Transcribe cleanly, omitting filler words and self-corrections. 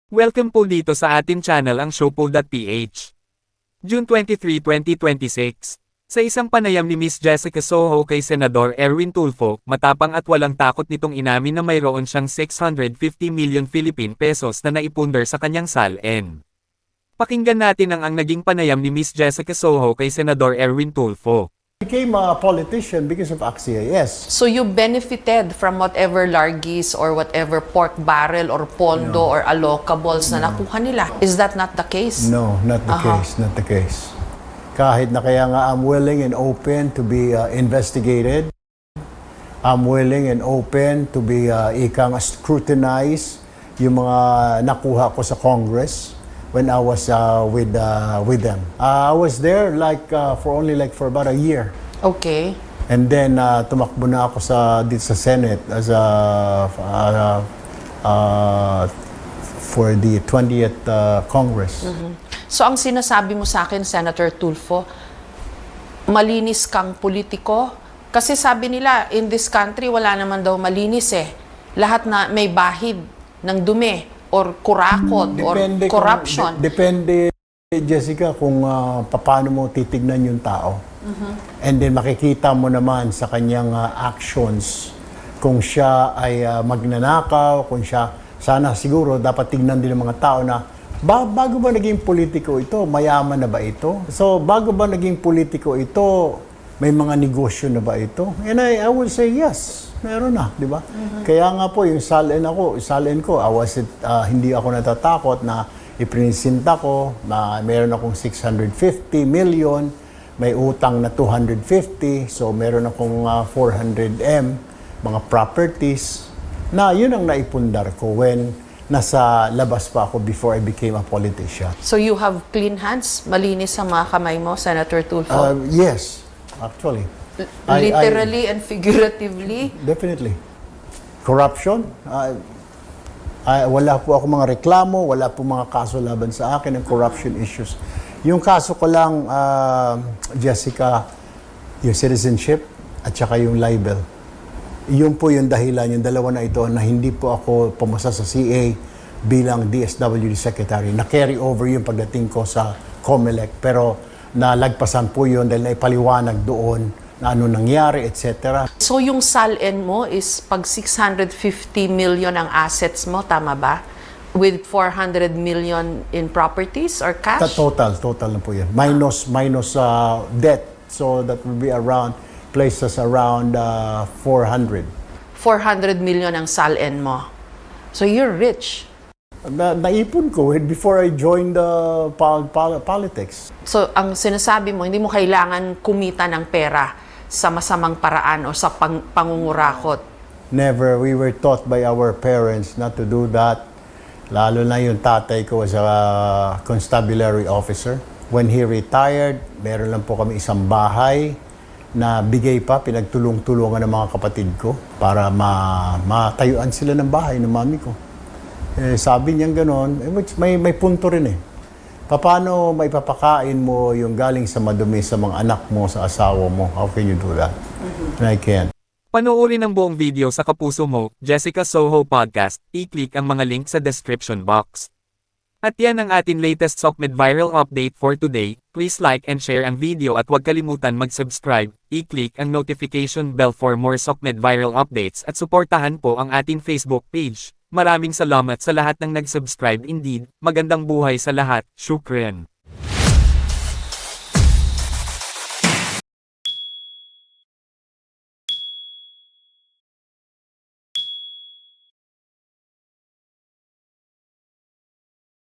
Welcome po dito sa ating channel ang Showpo.ph. June 23, 2026. Sa isang panayam ni Miss Jessica Soho kay Senador Erwin Tulfo, matapang at walang takot nitong inamin na mayroon siyang 650 million Philippine pesos na naipundar sa kanyang SALN. Pakinggan natin ang naging panayam ni Miss Jessica Soho kay Senador Erwin Tulfo. Became a politician because of Axia, yes. So you benefited from whatever largis or whatever pork barrel or pondo or allocables na nakuha nila. Is that not the case? No, not the case, not the case. Kahit na kaya nga I'm willing and open to be investigated. I'm willing and open to be scrutinized yung mga nakuha ko sa Congress when I was with them. I was there for about a year. Okay. And then tumakbo na ako dito sa Senate as for the 20th Congress. So ang sinasabi mo sa akin, Senator Tulfo, malinis kang politiko? Kasi sabi nila, in this country, wala naman daw malinis eh. Lahat na may bahid ng dumi or kurakot or corruption. Depende, Jessica, kung paano mo titignan yung tao. And then makikita mo naman sa kanyang actions kung siya ay magnanakaw, kung siya, sana siguro dapat tignan din ng mga tao na bago ba naging politiko ito, mayaman na ba ito? So bago ba naging politiko ito, may mga negosyo na ba ito? And I will say yes. Meron na, di ba? Kaya nga po, yung SALN ko, hindi ako natatakot na iprinisinta ko, na meron akong 650 million, may utang na 250, so meron akong 400M, mga properties, na yun ang naipundar ko when nasa labas pa ako before I became a politician. So you have clean hands? Malinis ang mga kamay mo, Senator Tulfo? Yes, actually. Literally and figuratively? Definitely. Corruption? Wala po ako mga reklamo, wala po mga kaso laban sa akin ng corruption issues. Yung kaso ko lang, Jessica, yung citizenship at saka yung libel. Yun po yung dahilan, yung dalawa na ito, na hindi po ako pumasa sa CA bilang DSWD Secretary. Na-carry over yung pagdating ko sa COMELEC, pero nalagpasan po yun dahil naipaliwanag doon na ano nangyari, etc. So yung SALN mo is pag 650 million ang assets mo, tama ba? With 400 million in properties or cash? Total na po yan. Minus debt. So that will be places around 400. 400 million ang SALN mo. So you're rich. Naipon ko before I joined the politics. So ang sinasabi mo, hindi mo kailangan kumita ng pera sa masamang paraan o sa pangungurakot. Never. We were taught by our parents not to do that. Lalo na yung tatay ko was a constabulary officer. When he retired, meron lang po kami isang bahay na bigay pa, pinagtulong-tulungan ng mga kapatid ko para matayuan sila ng bahay ng mami ko. Sabi niya gano'n, which may punto rin eh. Paano maipapakain mo yung galing sa madumi sa mga anak mo, sa asawa mo? How can you do that? And I can't. Panoorin ang buong video sa Kapuso Mo, Jessica Soho Podcast, i-click ang mga link sa description box. At yan ang ating latest SOCMED viral update for today. Please like and share ang video at huwag kalimutan mag-subscribe, i-click ang notification bell for more SOCMED viral updates at suportahan po ang ating Facebook page. Maraming salamat sa lahat ng nag-subscribe indeed, magandang buhay sa lahat, shukran.